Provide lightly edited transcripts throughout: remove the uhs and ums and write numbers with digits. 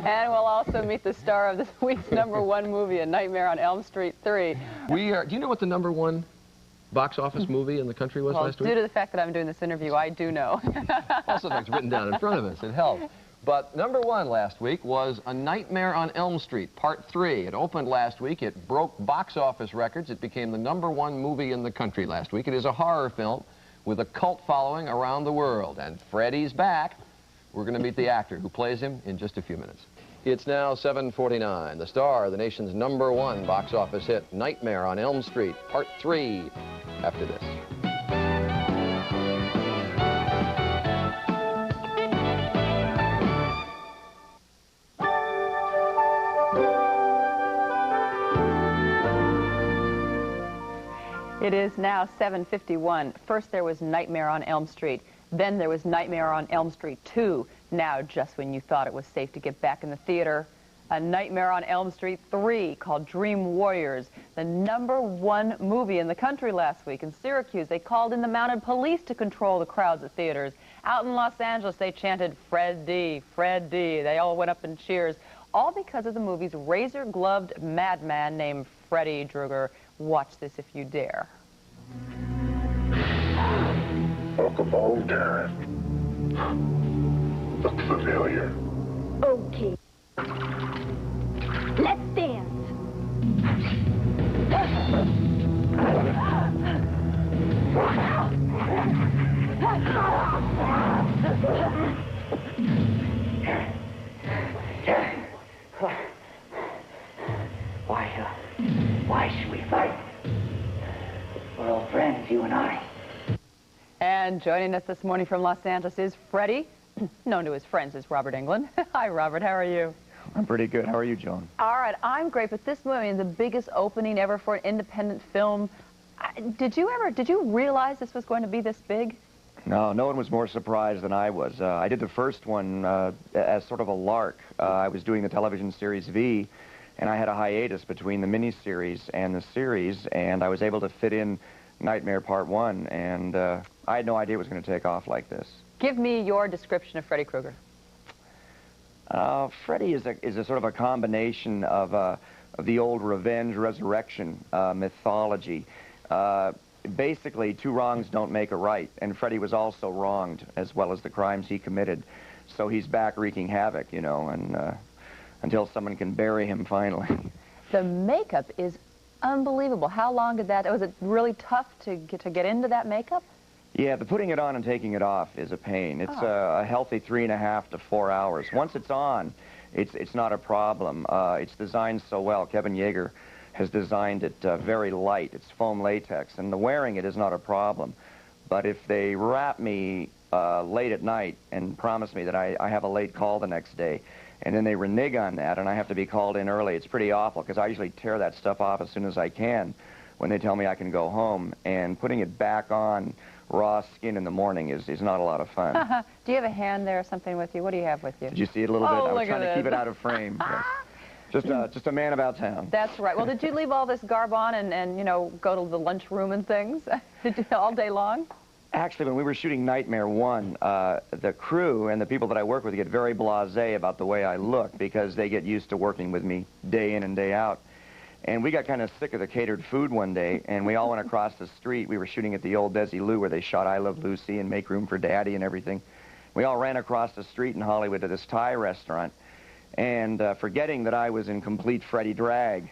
And we'll also meet the star of this week's #1 movie, A Nightmare on Elm Street 3. Do you know what the #1 box office movie in the country was last week? Due to the fact that I'm doing this interview, I do know. Also, it's written down in front of us. It helps. But #1 last week was A Nightmare on Elm Street, Part 3. It opened last week. It broke box office records. It became the #1 movie in the country last week. It is a horror film with a cult following around the world. And Freddy's back. We're going to meet the actor who plays him in just a few minutes. It's now 7:49. The star of the nation's #1 box office hit, Nightmare on Elm Street, Part 3, after this. It is now 7:51. First there was Nightmare on Elm Street. Then there was Nightmare on Elm Street 2. Now, just when you thought it was safe to get back in the theater, A Nightmare on Elm Street 3, called Dream Warriors, the #1 movie in the country last week. In Syracuse, they called in the mounted police to control the crowds at theaters. Out in Los Angeles, they chanted, "Freddy, Freddy." They all went up in cheers, all because of the movie's razor-gloved madman named Freddy Krueger. Watch this if you dare. Welcome home, Darren. Look familiar. Okay. Let's dance. Why should we fight? We're old friends, you and I. And joining us this morning from Los Angeles is Freddy, known to his friends as Robert Englund. Hi, Robert. How are you? I'm pretty good. How are you, Joan? All right. I'm great. But this movie, the biggest opening ever for an independent film. Did you realize this was going to be this big? No one was more surprised than I was. I did the first one as sort of a lark. I was doing the television series V, and I had a hiatus between the miniseries and the series, and I was able to fit in Nightmare Part 1, and I had no idea it was going to take off like this. Give me your description of Freddy Krueger. Freddy is a sort of a combination of the old revenge resurrection mythology. Basically, two wrongs don't make a right, and Freddy was also wronged, as well as the crimes he committed. So he's back wreaking havoc, you know, and until someone can bury him finally. The makeup is unbelievable. How long did that, was it really tough to get into that makeup? Yeah, the putting it on and taking it off is a pain. It's a healthy 3.5 to 4 hours. Once it's on, it's not a problem. It's designed so well. Kevin Yeager has designed it very light. It's foam latex, and the wearing it is not a problem. But if they wrap me late at night and promise me that I have a late call the next day, and then they renege on that, and I have to be called in early, it's pretty awful, because I usually tear that stuff off as soon as I can when they tell me I can go home, and putting it back on raw skin in the morning is not a lot of fun. Do you have a hand there or something with you? What do you have with you? Did you see it a little bit? I was trying to keep it out of frame. Yes. Just a man about town. That's right. Well, did you leave all this garb on and you know, go to the lunchroom and things all day long? Actually, when we were shooting Nightmare 1, the crew and the people that I work with get very blasé about the way I look because they get used to working with me day in and day out. And we got kind of sick of the catered food one day, and we all went across the street. We were shooting at the old Desi-Lou where they shot I Love Lucy and Make Room for Daddy and everything. We all ran across the street in Hollywood to this Thai restaurant, and forgetting that I was in complete Freddy drag.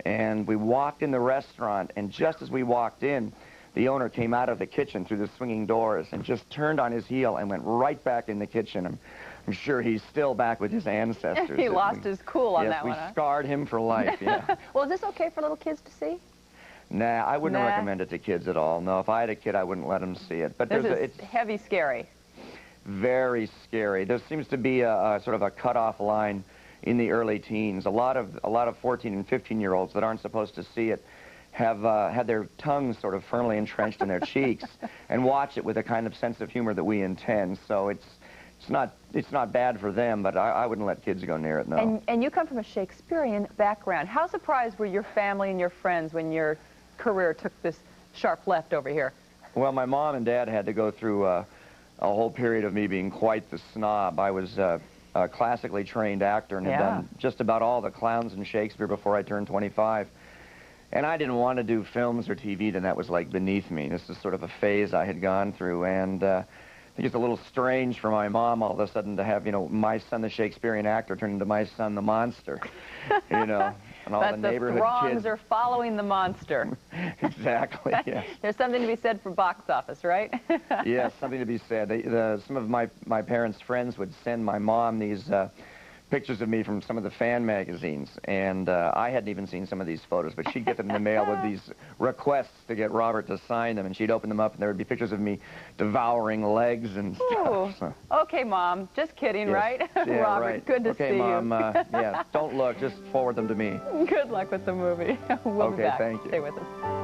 And we walked in the restaurant, and just as we walked in, the owner came out of the kitchen through the swinging doors and just turned on his heel and went right back in the kitchen. I'm sure he's still back with his ancestors. He lost his cool on that one, Yes, we scarred him for life, yeah. Well, is this okay for little kids to see? Nah, I wouldn't recommend it to kids at all. No, if I had a kid, I wouldn't let him see it. But it's heavy, scary. Very scary. There seems to be a sort of a cutoff line in the early teens. A lot of 14 and 15-year-olds that aren't supposed to see it have had their tongues sort of firmly entrenched in their cheeks and watch it with a kind of sense of humor that we intend. So it's not bad for them, but I wouldn't let kids go near it, no. And you come from a Shakespearean background. How surprised were your family and your friends when your career took this sharp left over here? Well, my mom and dad had to go through a whole period of me being quite the snob. I was a classically trained actor and had done just about all the clowns in Shakespeare before I turned 25. And I didn't want to do films or TV, then that was like beneath me. This is sort of a phase I had gone through, and I think it's a little strange for my mom all of a sudden to have, you know, my son, the Shakespearean actor, turn into my son, the monster, you know. And all the neighborhood throngs kids are following the monster. Exactly, yeah. There's something to be said for box office, right? Yes, something to be said. Some of my parents' friends would send my mom these pictures of me from some of the fan magazines, and I hadn't even seen some of these photos, but she'd get them in the mail with these requests to get Robert to sign them, and she'd open them up, and there would be pictures of me devouring legs and stuff. So. Okay, Mom, just kidding, Yes. right? Yeah, Robert, right. good to okay, see Mom, you. yeah, don't look, just forward them to me. Good luck with the movie. We'll be Okay, back. thank you. Stay with us.